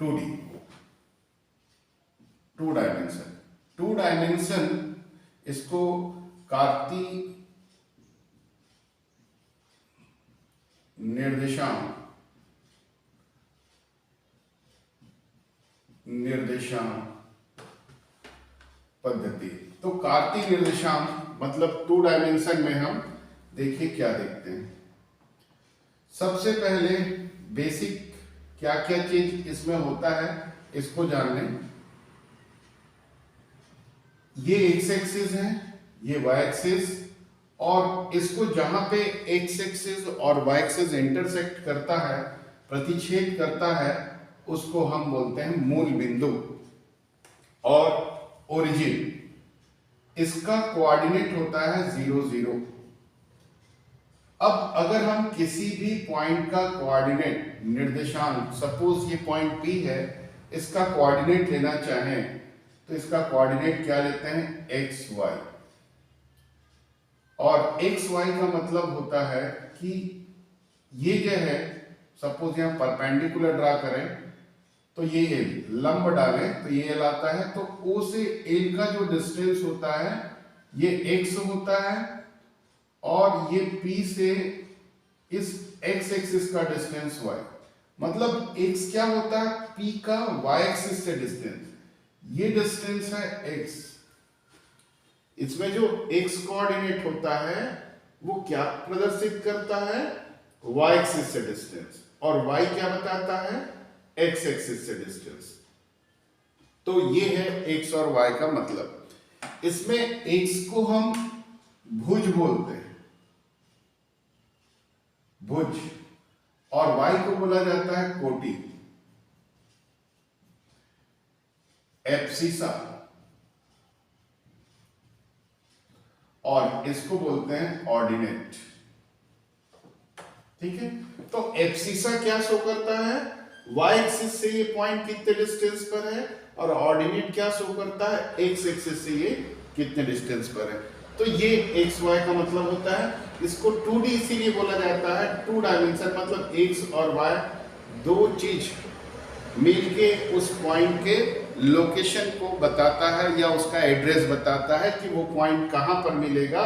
2D, to dimension. To dimension इसको कार्ती निर्देशांक पद्धति। तो कार्ती निर्देशांक मतलब टू डायमेंशन में हम देखिए क्या देखते हैं। सबसे पहले बेसिक क्या क्या चीज इसमें होता है इसको जान लें। ये एक्स एक्सिस है, ये वाई एक्सिस, और इसको जहां पे एक्स एक्सिस और वाई एक्सिस इंटरसेक्ट करता है, प्रतिच्छेद करता है, उसको हम बोलते हैं मूल बिंदु और ओरिजिन। इसका कोऑर्डिनेट होता है 0 0। अब अगर हम किसी भी पॉइंट का कोऑर्डिनेट निर्देशांक, सपोज ये पॉइंट P है, इसका कोऑर्डिनेट लेना चाहें तो इसका कोऑर्डिनेट क्या लेते हैं, एक्स वाई। और एक्स वाई का मतलब होता है कि ये जो है, सपोज यहां परपेंडिकुलर ड्रा करें तो ये एल, लंब डालें तो ये एल आता है, तो ओ से एल का जो डिस्टेंस होता है ये एक्स होता है, और ये पी से इस एक्स एक्सिस का डिस्टेंस वाई। मतलब एक्स क्या होता है, पी का वाई एक्सिस से डिस्टेंस, ये डिस्टेंस है एक्स। इसमें जो एक्स कोऑर्डिनेट होता है वो क्या प्रदर्शित करता है, वाई एक्सिस से डिस्टेंस, और वाई क्या बताता है, एक्स एक्सिस से डिस्टेंस। तो ये है एक्स और वाई का मतलब। इसमें एक्स को हम भुज बोलते हैं, भुज, और वाई को बोला जाता है कोटि, एब्सिसा, और इसको बोलते हैं ऑर्डिनेट। ठीक है, तो एब्सिसा क्या शो करता है, वाई एक्सिस से ये पॉइंट कितने डिस्टेंस पर है, और ऑर्डिनेट क्या शो करता है, एक्स एक्सिस से ये कितने डिस्टेंस पर है। तो ये एक्स वाई का मतलब होता है। इसको 2D इसीलिए बोला जाता है, टू डायमेंशन, मतलब एक्स और वाई दो चीज मिलके उस पॉइंट के लोकेशन को बताता है, या उसका एड्रेस बताता है कि वो पॉइंट कहां पर मिलेगा।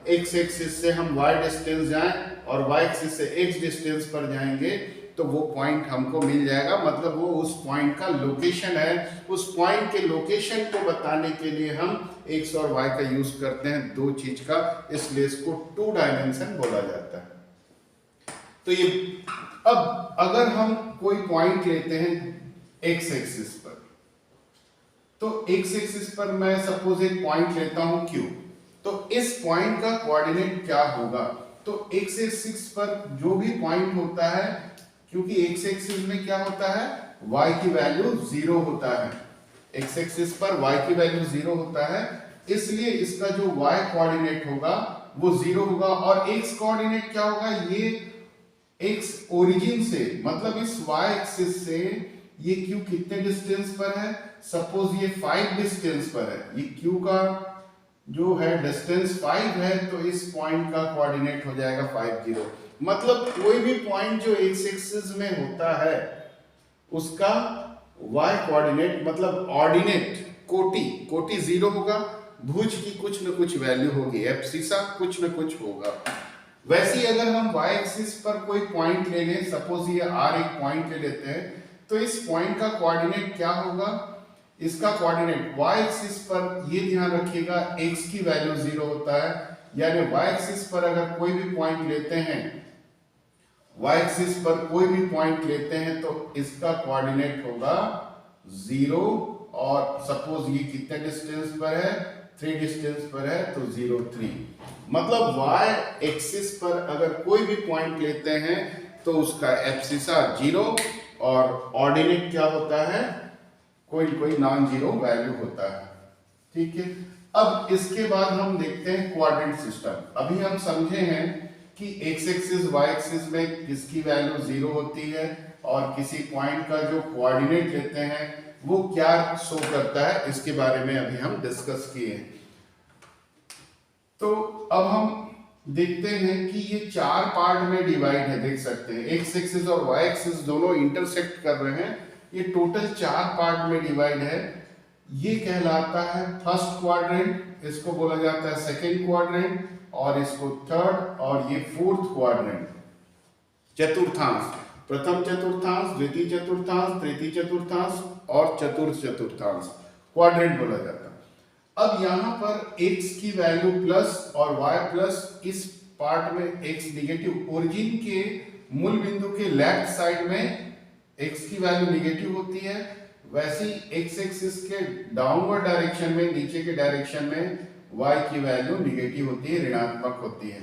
एक्स एक्सिस से हम वाई डिस्टेंस जाएं और वाई एक्सिस से एक्स डिस्टेंस पर जाएंगे तो वो पॉइंट हमको मिल जाएगा, मतलब वो उस पॉइंट का लोकेशन है। उस पॉइंट के लोकेशन को बताने के लिए हम एक्स और वाई का यूज करते हैं, दो चीज का, इसलिए इसको टू डायमेंशन बोला जाता है। तो ये, अब अगर हम कोई पॉइंट लेते हैं एक्स एक्सिस पर, तो एक्स एक्सिस पर मैं सपोज एक पॉइंट लेता हूं Q, तो इस पॉइंट का कोऑर्डिनेट क्या होगा। तो एक्स एक्सिस पर जो भी पॉइंट होता है, क्योंकि एक्स एक्सिस में क्या होता है, y की वैल्यू 0 होता है, एक्स एक्सिस पर y की वैल्यू 0 होता है, इसलिए इसका जो y कोऑर्डिनेट होगा वो 0 होगा। और x कोऑर्डिनेट क्या होगा, ये x ओरिजिन से, मतलब इस y एक्सिस से ये q कितने डिस्टेंस पर है, सपोज ये 5 डिस्टेंस पर है, ये q का जो है डिस्टेंस 5 है, तो इस पॉइंट का कोऑर्डिनेट हो जाएगा 5 0। मतलब कोई भी पॉइंट जो एक्स एक्सिस में होता है उसका y कोऑर्डिनेट, मतलब ऑर्डिनेट, कोटि 0 होगा, भुज की कुछ न कुछ वैल्यू होगी, एब्सिसा कुछ न कुछ होगा। वैसे ही अगर हम y एक्सिस पर कोई पॉइंट ले लें, सपोज ये r एक पॉइंट ले लेते हैं, तो इस पॉइंट का कोऑर्डिनेट क्या होगा, इसका कोऑर्डिनेट y एक्सिस पर, ये ध्यान रखिएगा, x की वैल्यू 0 होता है, यानी y एक्सिस पर अगर कोई भी पॉइंट लेते हैं, y एक्सिस पर कोई भी पॉइंट लेते हैं तो इसका कोऑर्डिनेट होगा 0, और सपोज ये कितने डिस्टेंस पर है, 3 डिस्टेंस पर है, तो 0 3। मतलब y एक्सिस पर अगर कोई भी पॉइंट लेते हैं तो उसका एब्सिसा 0, और ऑर्डिनेट क्या होता है, कोई नॉन जीरो वैल्यू होता है। ठीक है, अब इसके बाद हम देखते हैं क्वाड्रेंट सिस्टम। अभी हम समझे हैं कि एक्स एक्सिस वाई एक्सिस में किसकी वैल्यू 0 होती है, और किसी पॉइंट का जो कोऑर्डिनेट लेते हैं वो क्या शो करता है, इसके बारे में अभी हम डिस्कस किए हैं। तो अब हम देखते हैं कि ये 4 पार्ट में डिवाइड है, देख सकते हैं एक्स एक्सिस और वाई एक्सिस दोनों इंटरसेक्ट कर रहे हैं, ये टोटल 4 पार्ट में डिवाइड है। ये कहलाता है फर्स्ट क्वाड्रेंट, इसको बोला जाता है सेकेंड क्वाड्रेंट, और इसको थर्ड, और ये फोर्थ क्वाड्रेंट, चतुर्थांश, प्रथम चतुर्थांश, द्वितीय चतुर्थांश, तृतीय चतुर्थांश और चतुर्थ चतुर्थांश क्वाड्रेंट बोला जाता है। अब यहाँ पर x की वैल्यू प्लस और y प्लस, इस पार्ट में x निगेटिव, ओरिजिन के मूल बिंदु के लेफ्ट साइड में x की वैल्यू निगेटिव होती है, वैसे ही x एक्सिस के डाउनवर्ड डायरेक्शन में, नीचे के डायरेक्शन में y की वैल्यू निगेटिव होती है, ऋणात्मक होती है।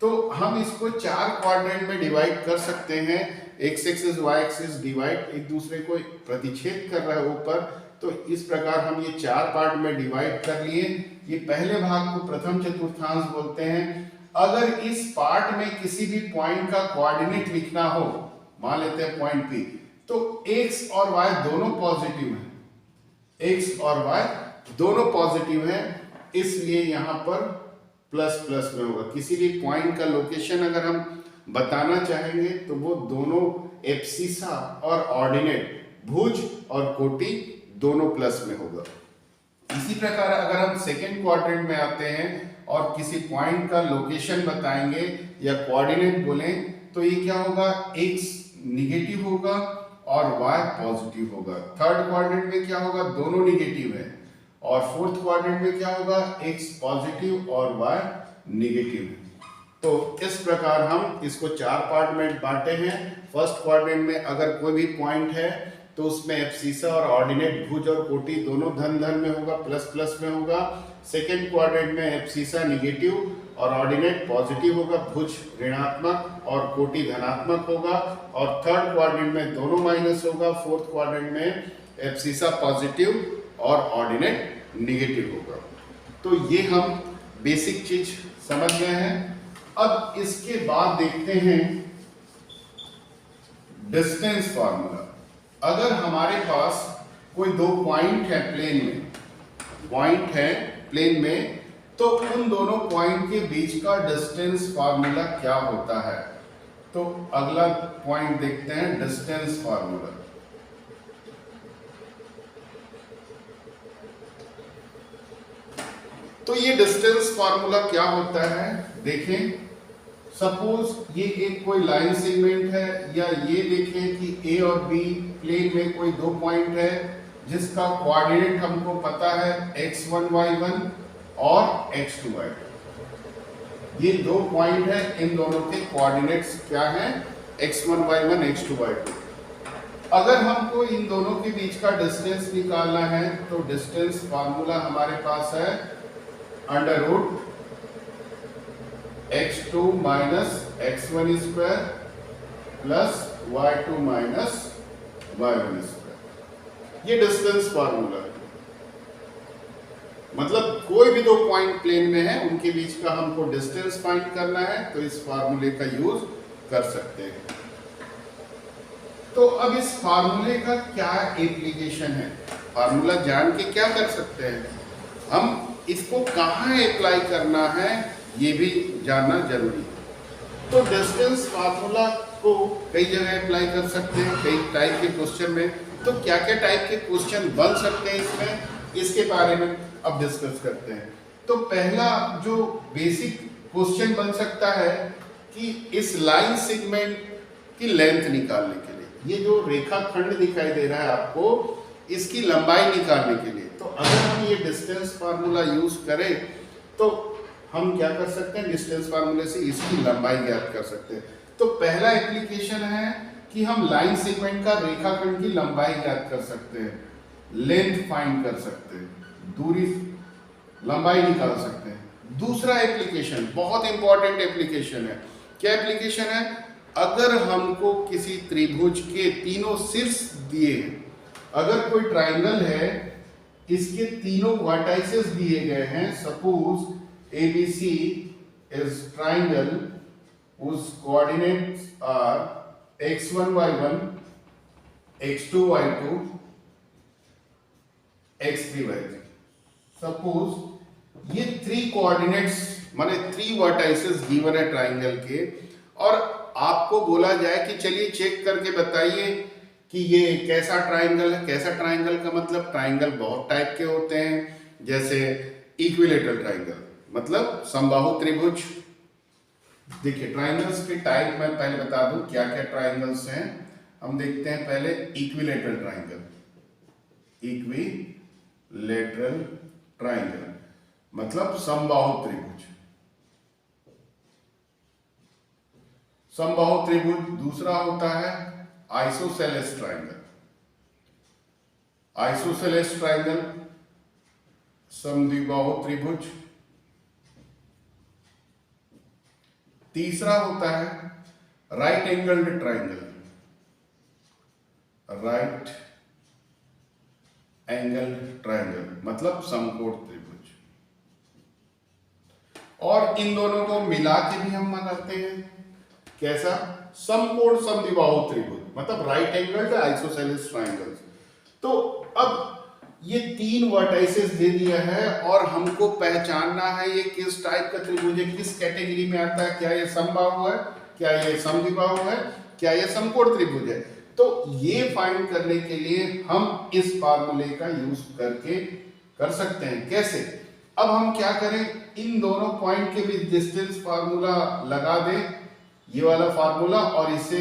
तो हम इसको 4 क्वाड्रेंट में डिवाइड कर सकते हैं। x axis y axis divide एक दूसरे को प्रतिच्छेद कर रहा है ऊपर, तो इस प्रकार हम ये 4 पार्ट में डिवाइड कर लिए। ये पहले भाग को प्रथम चतुर्थांश बोलते हैं। अगर इस पार्ट में किसी भी पॉइंट का कोऑर्डिनेट लिखना हो, मान लेते हैं पॉइंट P, तो x और y दोनों पॉजिटिव हैं, x और y दोनों पॉजिटिव हैं, इसलिए यहाँ पर प्लस प्लस में होगा। किसी भी पॉइंट का लोकेशन अगर हम बताना चाहेंगे तो वो दोनों एब्सिसा और ऑर्डिनेट, भुज और कोटि दोनों प्लस में होगा। इसी प्रकार अगर हम सेकेंड क्वाड्रेंट में आते हैं और किसी पॉइंट का लोकेशन बताएंगे या कोऑर्डिनेट बोलें, तो ये क्या होगा, x निगेटिव होगा और y पॉजिटिव होगा। थर्ड क्वाड्रेंट में क्या होगा, दोनों निगेटिव है, और फोर्थ क्वाड्रेंट में क्या होगा, x पॉजिटिव और y निगेटिव है। तो इस प्रकार हम इसको 4 पार्ट में बांटे हैं। फर्स्ट क्वाड्रेंट में अगर कोई भी पॉइंट है तो उसमें एब्सिसा और ऑर्डिनेट, भुज और कोटि दोनों धन धन में होगा, प्लस प्लस में होगा। सेकेंड क्वाड्रेंट में एब्सिसा निगेटिव और ऑर्डिनेट पॉजिटिव होगा, भुज ऋणात्मक और कोटि धनात्मक होगा, और थर्ड क्वाड्रेंट में दोनों माइनस होगा। फोर्थ क्वाड्रेंट में एब्सिसा पॉजिटिव और ऑर्डिनेट निगेटिव होगा। तो ये हम बेसिक चीज समझ गए हैं। अब इसके बाद देखते हैं डिस्टेंस फार्मूला। अगर हमारे पास कोई दो पॉइंट है प्लेन में, तो उन दोनों पॉइंट के बीच का डिस्टेंस फार्मूला क्या होता है। तो अगला पॉइंट देखते हैं, डिस्टेंस फार्मूला। तो ये डिस्टेंस फार्मूला क्या होता है, देखें। सपोज ये एक कोई लाइन सेगमेंट है, या ये देखें कि A और B प्लेन में कोई दो पॉइंट है जिसका कोऑर्डिनेट हमको पता है x1 y1 और x2 y2। ये दो पॉइंट है, इन दोनों के कोऑर्डिनेट्स क्या हैं, x1 y1 x2 y2। अगर हमको इन दोनों के बीच का डिस्टेंस निकालना है तो डिस्टेंस फार्मूला हमारे पास है under root x2 minus x1 square plus y2 minus y1 square. ये डिस्टेंस फार्मूला है। मतलब कोई भी दो पॉइंट प्लेन में है, उनके बीच का हमको डिस्टेंस फाइंड करना है, तो इस फार्मूले का यूज कर सकते हैं। तो अब इस फार्मूले का क्या एप्लीकेशन है, फार्मूला जान के क्या कर सकते हैं, हम इसको कहाँ अप्लाई करना है ये भी जानना जरूरी है। तो डिस्टेंस फार्मूला को कई जगह अप्लाई कर सकते हैं, कई टाइप के क्वेश्चन में। तो क्या क्या टाइप के क्वेश्चन बन सकते हैं इसमें, इसके बारे में अब डिस्कस करते हैं। तो पहला जो बेसिक क्वेश्चन बन सकता है कि इस लाइन सेगमेंट की लेंथ निकालने के लिए, ये जो रेखाखंड दिखाई दे रहा है आपको, इसकी लंबाई निकालने के लिए, तो अगर हम ये डिस्टेंस फार्मूला यूज करें तो हम क्या कर सकते हैं, डिस्टेंस फार्मूले से इसकी लंबाई ज्ञात कर सकते हैं। तो पहला एप्लीकेशन है कि हम लाइन सेगमेंट का रेखाखंड की लंबाई ज्ञात कर सकते हैं, लेंथ फाइंड कर सकते हैं, दूरी लंबाई निकाल सकते हैं। दूसरा एप्लीकेशन बहुत इंपॉर्टेंट एप्लीकेशन है। क्या एप्लीकेशन है, अगर हमको किसी त्रिभुज के तीनों शीर्ष दिए हैं, अगर कोई ट्राइंगल है, इसके तीनों वर्टाइसेस दिए गए हैं, suppose ABC is triangle whose coordinates are x1 y1, x2 y2, x3 y3। Suppose ये 3 कोऑर्डिनेट्स माने 3 वर्टाइसेस गिवन है ट्राइंगल के, और आपको बोला जाए कि चलिए चेक करके बताइए कि ये कैसा ट्राइंगल है। कैसा ट्राइंगल का मतलब ट्राइंगल बहुत टाइप के होते हैं, जैसे इक्विलेटरल ट्राइंगल मतलब समबाहु त्रिभुज। देखिए ट्राइंगल्स के टाइप मैं पहले बता दूं क्या क्या ट्राइंगल्स हैं। हम देखते हैं पहले इक्विलेटरल ट्राइंगल। इक्विलेटरल ट्राइंगल मतलब समबाहु त्रिभुज। समबाहु त्रिभुज। दूसरा होता है आइसोसेलेस ट्राइंगल। आइसोसेलेस ट्राइंगल समद्विबाहु त्रिभुज। तीसरा होता है right angled triangle. Right angled triangle मतलब समकोण त्रिभुज। और इन दोनों को मिला के भी हम बनाते हैं कैसा, समकोण समद्विबाहु त्रिभुज मतलब राइट एंगल्ड आइसोसेलेस ट्राइंगल। तो अब ये तीन वर्टाइसेस दे दिया है और हमको पहचानना है ये किस टाइप का त्रिभुज है, किस कैटेगरी में आता है। क्या ये समबाहु है, क्या ये समद्विबाहु है, क्या ये समकोण त्रिभुज है। तो ये फाइंड करने के लिए हम इस फार्मूले का यूज करके कर सकते हैं। कैसे, अब हम क्या करें, इन दोनों पॉइंट के बीच डिस्टेंस फार्मूला लगा दें, ये वाला फार्मूला, और इसे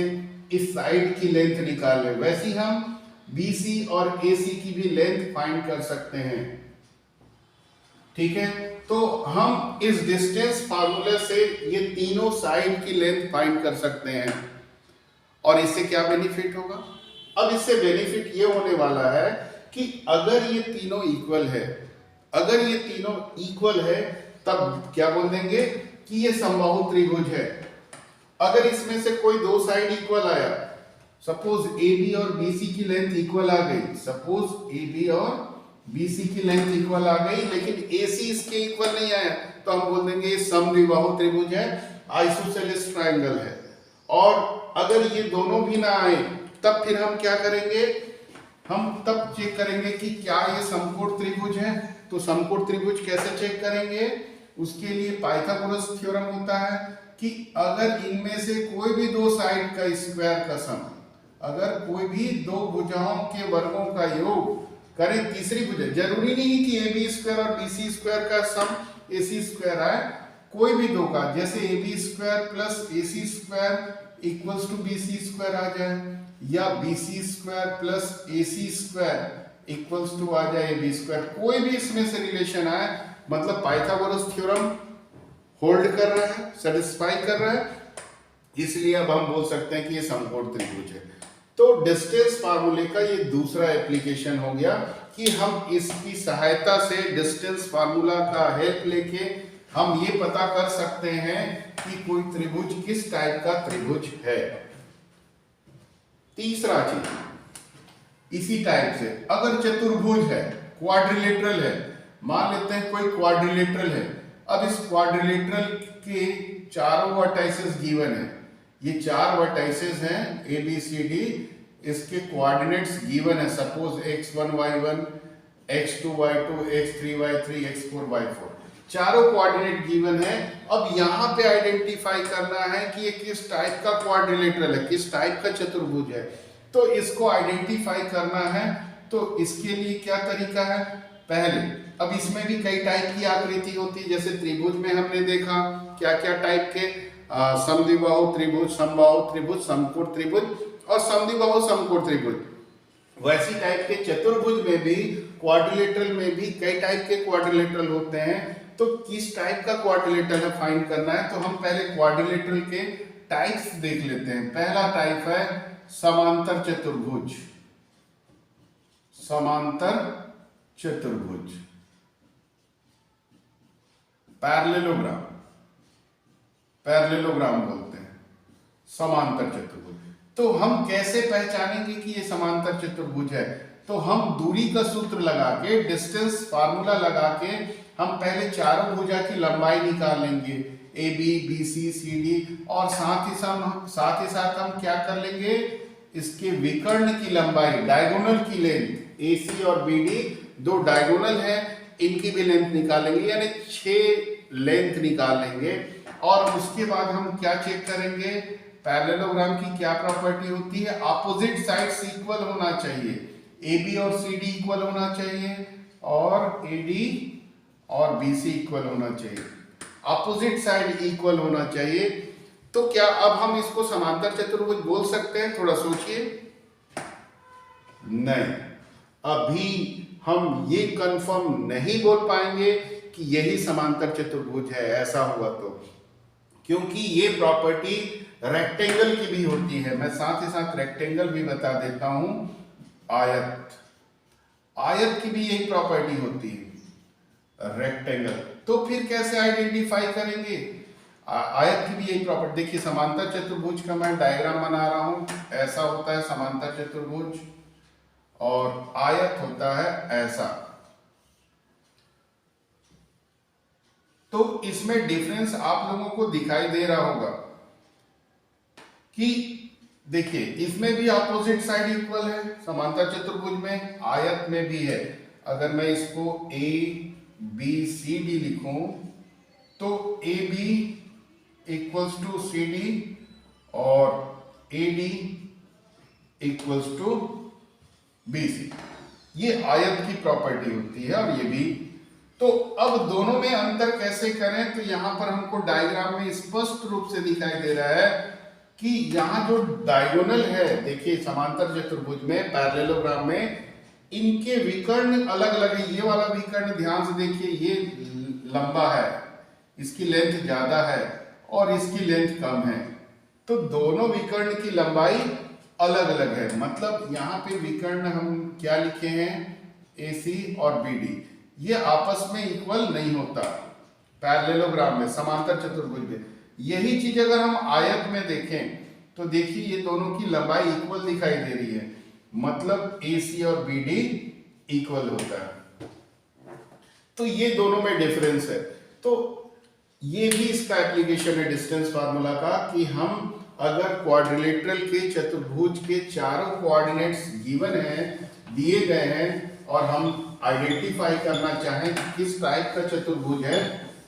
इस साइड की लेंथ निकाल लें। वैसे ही हम BC और AC की भी लेंथ फाइंड कर सकते हैं। ठीक है, तो हम इस डिस्टेंस फार्मूले से ये तीनों साइड की लेंथ फाइंड कर सकते हैं। और इससे क्या बेनिफिट होगा, अब इससे बेनिफिट ये होने वाला है कि अगर ये तीनों इक्वल है, अगर ये तीनों इक्वल है तब क्या बोल देंगे कि ये समबाहु त्रिभुज है। अगर इसमें से कोई दो साइड इक्वल आया, सपोज AB और BC की लेंथ इक्वल आ गई, सपोज AB और BC की लेंथ इक्वल आ गई, लेकिन AC इसके इक्वल नहीं आया, तो हम बोल देंगे ये समद्विबाहु त्रिभुज है, आइसोसेलेस ट्राइंगल है। और अगर ये दोनों भी ना आए तब फिर हम क्या करेंगे, हम तब चेक करेंगे कि क्या ये समकोण त्रिभुज है। तो समकोण त्रिभुज कैसे चेक करेंगे, उसके लिए पाइथागोरस थ्योरम होता है कि अगर इनमें से कोई भी दो साइड का स्क्वायर का सम, अगर कोई भी दो भुजाओं के वर्गों का योग करें तीसरी भुजा, जरूरी नहीं कि AB स्क्वायर और BC स्क्वायर का सम AC स्क्वायर आए, कोई भी दो का, जैसे AB square plus AC square equals to BC square आ जाए, या BC square plus AC square equals to आ जाए AB स्क्वायर, कोई भी इसमें से रिलेशन आए, मतलब पाइथागोरस थ्योरम होल्ड कर रहा है, सेटिस्फाई कर रहा है, इसलिए अब हम बोल सकते हैं कि ये समकोण त्रिभुज है। तो डिस्टेंस फार्मूले का ये दूसरा एप्लीकेशन हो गया कि हम इसकी सहायता से डिस्टेंस फार्मूला का हेल्प लेके हम ये पता कर सकते हैं कि कोई त्रिभुज किस टाइप का त्रिभुज है। तीसरा चीज इसी टाइप से, अगर चतुर्भुज है, क्वाड्रिलेटरल है, मान लेते हैं कोई क्वाड्रिलेटरल है, अब इस क्वाड्रिलेटरल के चारों वर्टाइसेस गिवन है, ये चार वर्टाइसेस हैं ABCD, इसके कोऑर्डिनेट्स गिवन है, suppose x1 y1 x2 y2 x3 y3 x4 y4, चारों कोऑर्डिनेट गिवन है। अब यहाँ पे आइडेंटिफाई करना है कि ये किस टाइप का क्वाड्रिलेटरल है, किस टाइप का चतुर्भुज है, तो इसको आइडेंटिफाई करना है। तो इसके लिए क्या तरीका है, पहले अब इसमें भी कई टाइप की आकृति होती है, जैसे त्रिभुज में हमने देखा क्या क्या टाइप के, समद्विबाहु त्रिभुज, समबाहु त्रिभुज, समकोण त्रिभुज और समद्विबाहु समकोण त्रिभुज। वैसी टाइप के चतुर्भुज में भी, क्वाड्रिलेटरल में भी कई टाइप के क्वाड्रिलेटरल होते हैं। तो किस टाइप का क्वाड्रिलेटरल है फाइंड करना है, तो हम पहले क्वाड्रिलेटरल के टाइप्स देख लेते हैं। पहला टाइप है समांतर चतुर्भुज। समांतर चतुर्भुज, पैरेललोग्राम, पैरेललोग्राम बोलते हैं, समांतर चतुर्भुज। तो हम कैसे पहचानेंगे कि ये समांतर चतुर्भुज है, तो हम दूरी का सूत्र लगा के, डिस्टेंस फार्मूला लगा के हम पहले चारों भुजा की लंबाई निकाल लेंगे, AB BC CD, और साथ ही साथ हम क्या कर लेंगे, इसके विकर्ण की लंबाई, डायगोनल की लेंथ, AC और BD दो डायगोनल है, इनकी भी लेंथ निकालेंगे, यानी 6 लेंथ निकाल लेंगे। और उसके बाद हम क्या चेक करेंगे, पैरेललोग्राम की क्या प्रॉपर्टी होती है? अपोजिट साइड्स इक्वल होना चाहिए, AB और CD इक्वल होना चाहिए और AD और BC इक्वल होना चाहिए, अपोजिट साइड इक्वल होना चाहिए। तो क्या अब हम इसको समांतर चतुर्भुज बोल सकते हैं? थोड़ा सोचिए। नहीं, अभी हम ये कंफर्म नहीं बोल पाएंगे कि यही समांतर चतुर्भुज है, ऐसा हुआ तो, क्योंकि ये प्रॉपर्टी रेक्टेंगल की भी होती है। मैं साथ ही साथ रेक्टेंगल भी बता देता हूं। आयत की भी यही प्रॉपर्टी होती है, रेक्टेंगल। तो फिर कैसे आइडेंटिफाई करेंगे? आयत की भी यही प्रॉपर्टी। देखिए, समांतर चतुर्भुज का मैं डायग्राम बना रहा हूं, ऐसा होता है समांतर चतुर्भुज और आयत होता है ऐसा। तो इसमें डिफरेंस आप लोगों को दिखाई दे रहा होगा कि देखिए, इसमें भी अपोजिट साइड इक्वल है समांतर चतुर्भुज में, आयत में भी है। अगर मैं इसको A B C D लिखूं तो AB इक्वल्स टू CD और AD इक्वल्स टू BC। ये आयत की प्रॉपर्टी होती है और ये भी। तो अब दोनों में अंतर कैसे करें? तो यहां पर हमको डायग्राम में स्पष्ट रूप से दिखाई दे रहा है कि यहाँ जो डायगोनल है, देखिए समांतर चतुर्भुज में, पैरेललोग्राम में, इनके विकर्ण अलग अलग है। ये वाला विकर्ण ध्यान से देखिए, ये लंबा है, इसकी लेंथ ज्यादा है और इसकी लेंथ कम है। तो दोनों विकर्ण की लंबाई अलग अलग है। मतलब यहाँ पे विकर्ण हम क्या लिखे हैं? AC और BD, ये आपस में इक्वल नहीं होता पैरेललोग्राम में, समांतर चतुर्भुज में। यही चीज अगर हम आयत में देखें तो देखिए, ये दोनों की लंबाई इक्वल दिखाई दे रही है, मतलब AC और BD इक्वल होता है। तो ये दोनों में डिफरेंस है। तो ये भी इसका एप्लीकेशन है डिस्टेंस फार्मूला का, कि हम अगर क्वाड्रिलेटरल के चतुर्भुज के चारों कोऑर्डिनेट्स गिवन हैं, दिए गए हैं, और हम आइडेंटिफाई करना चाहें कि किस टाइप का चतुर्भुज है,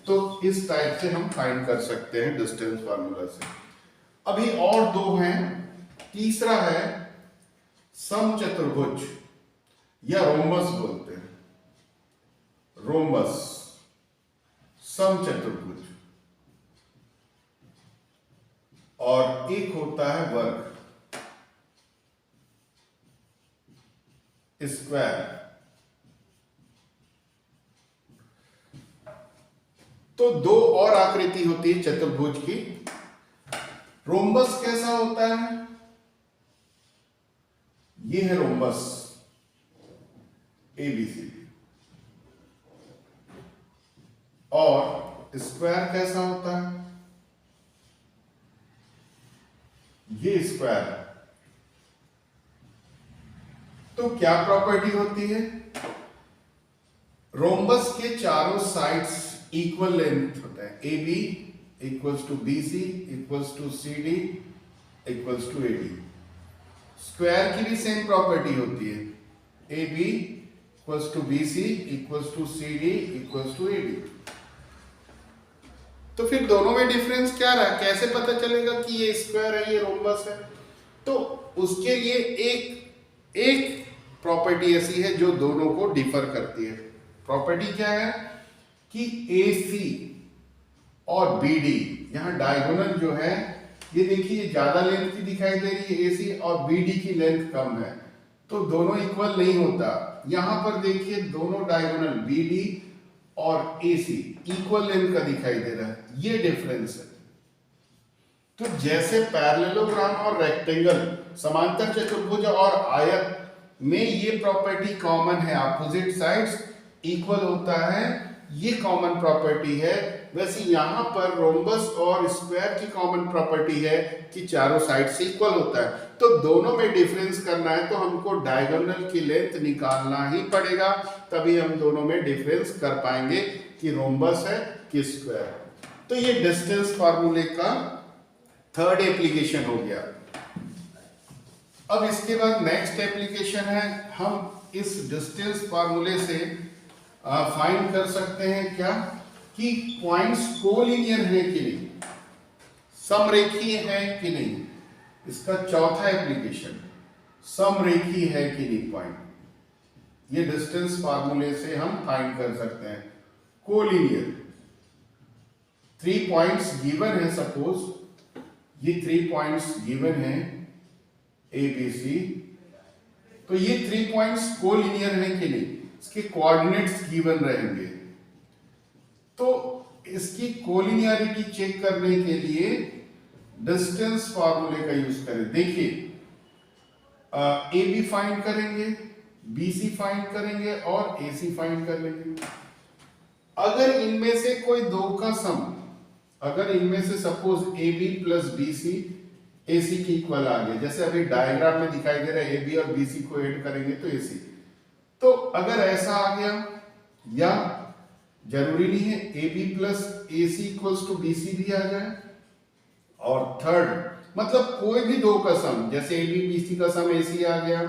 तो इस टाइप से हम फाइंड कर सकते हैं डिस्टेंस फार्मूला से। अभी और दो हैं। तीसरा है समचतुर्भुज या रोम्बस बोलते हैं, रोम्बस, समचतुर्भुज। और एक होता है वर्ग, स्क्वायर। तो दो और आकृति होती है चतुर्भुज की। रोम्बस कैसा होता है? ये है रोम्बस, ABCD। और स्क्वायर कैसा होता है? ये स्क्वायर है। तो क्या प्रॉपर्टी होती है? रोम्बस के चारों साइड्स इक्वल लेंथ होता है। AB equals to BC equals to CD equals to AD। Square की भी सेम प्रॉपर्टी होती है, AB equals to BC equals to CD equals to AD। तो फिर दोनों में डिफरेंस क्या रहा? कैसे पता चलेगा कि ये स्क्वायर है, ये रोम्बस है? तो उसके लिए एक प्रॉपर्टी ऐसी है जो दोनों को डिफर करती है। प्रॉपर्टी क्या है कि AC और BD, यहां डायगोनल जो है, ये देखिए ज्यादा लेंथ की दिखाई दे रही है AC, और BD की लेंथ कम है, तो दोनों इक्वल नहीं होता। यहां पर देखिए दोनों डायगोनल BD और AC इक्वल लेंथ का दिखाई दे रहा है, ये डिफरेंस है। तो जैसे पैरेललोग्राम और रेक्टेंगल, समांतर चतुर्भुज और आयत में ये प्रॉपर्टी कॉमन है, अपोजिट साइड्स इक्वल होता है, ये कॉमन प्रॉपर्टी है। वैसे यहां पर रोम्बस और स्क्वायर की कॉमन प्रॉपर्टी है कि चारों साइड से इक्वल होता है। तो दोनों में डिफरेंस करना है तो हमको डायगोनल की लेंथ निकालना ही पड़ेगा, तभी हम दोनों में डिफरेंस कर पाएंगे कि रोम्बस है कि स्क्वायर। तो ये डिस्टेंस फार्मूले का थर्ड एप्लीकेशन हो गया। अब इसके बाद नेक्स्ट एप्लीकेशन है, हम इस डिस्टेंस फार्मूले से फाइंड कर सकते हैं क्या कि पॉइंट्स कोलिनियर है कि नहीं, समरेखीय है कि नहीं। इसका चौथा एप्लीकेशन, समरेखी है कि नहीं पॉइंट, ये डिस्टेंस फार्मूले से हम फाइंड कर सकते हैं। कोलिनियर, 3 पॉइंट्स गिवन है, सपोज ये 3 पॉइंट्स गिवन है ए बी सी, तो ये 3 पॉइंट्स कोलिनियर है कि नहीं, इसके कोऑर्डिनेट्स गिवन रहेंगे। तो इसकी कोलिनियरिटी चेक करने के लिए डिस्टेंस फार्मूले का यूज करें। देखिए ए बी फाइंड करेंगे, बी सी फाइंड करेंगे और ए सी फाइंड कर लेंगे। अगर इनमें से कोई दो का सम, अगर इनमें से suppose A B plus B C A C की इक्वल आ गया, जैसे अभी डायग्राम में दिखाई दे रहा है ए बी और बी सी को ऐड करेंगे तो ए सी, तो अगर ऐसा आ गया, या जरूरी नहीं है A B plus A C equals to B C भी आ जाए, और थर्ड मतलब कोई भी दो का सम, जैसे ए बी बी सी का सम ए सी आ गया,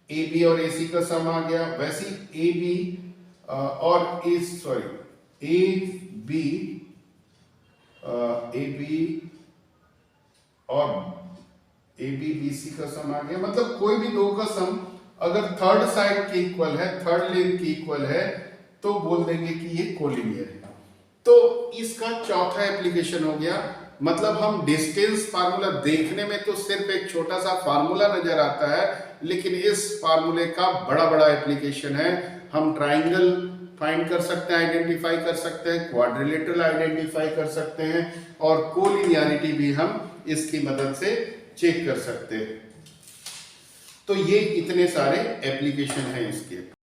ए बी और ए सी का सम आ गया, वैसे ए बी और ए बी और ए बी बी सी का सम आ गया, मतलब कोई भी दो का सम अगर थर्ड साइड के इक्वल है, थर्ड लेंथ के इक्वल है, तो बोल देंगे कि ये कोलिनियर है। तो इसका चौथा एप्लीकेशन हो गया। मतलब हम डिस्टेंस फार्मूला देखने में तो सिर्फ एक छोटा सा फार्मूला नजर आता है, लेकिन इस फार्मूले का बड़ा बड़ा एप्लीकेशन है। हम ट्राइंगल फाइंड कर सकते हैं, आइडेंटिफाई कर सकते हैं, क्वाड्रिलेटरल आइडेंटिफाई कर सकते हैं, और कोलिनियरिटी भी हम इसकी मदद से चेक कर सकते हैं। तो ये इतने सारे एप्लीकेशन हैं इसके।